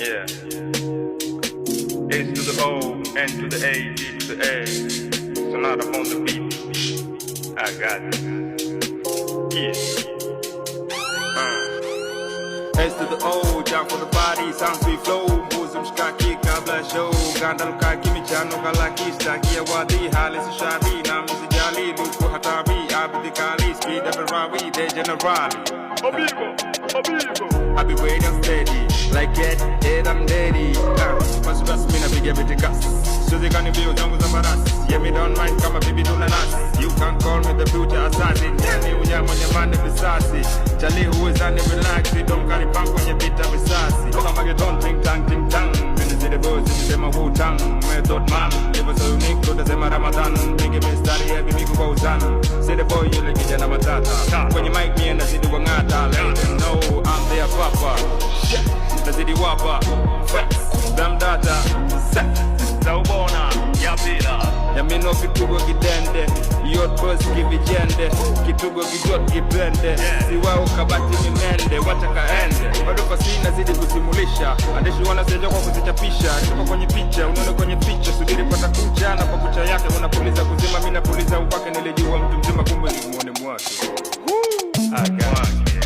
Yeah. H to the O, N to the A, D to the A. Sonata on the beat. I got it. Yeah. S to the O, jump for the body, sound sweet flow. Muzum shkaki kabla show. Gandal kaki michano kalaki staki ya wadi. Hali si shadi, na misi jali. Luku hatari, abdi kali. Speed up and rawi, de generali. I be waiting steady, like it, I'm daddy. Pass me na big everything gas. So they can't be jungle zaparas. Yeah, me don't mind, come a baby do nanas. You can call me the future assassin. Yani unyam on your man be sassy. Charlie who is on the relax, don't carry punk when you beat up with sassy. Come on, don't think tang. When you see the boys, you see my whole tongue. Me thought man, live so unique, to the same Ramadan. Big me study, every me go down. Say the boy, you look at your matata. When you make me and I see the wangata, let them know I'm their papa. I see the wapper, facts, damn data, set. Zaubona, yapila. Ya mino kitugo kidende, yot boss kivijende, kitugo kijot kipende. Siwa ukabati mimende, wacha kaende. Bado fasina zidi kusimulisha, andeshi wana seja kwa kuzichapisha. Niko kwenye picha, unaona kwenye picha, subiri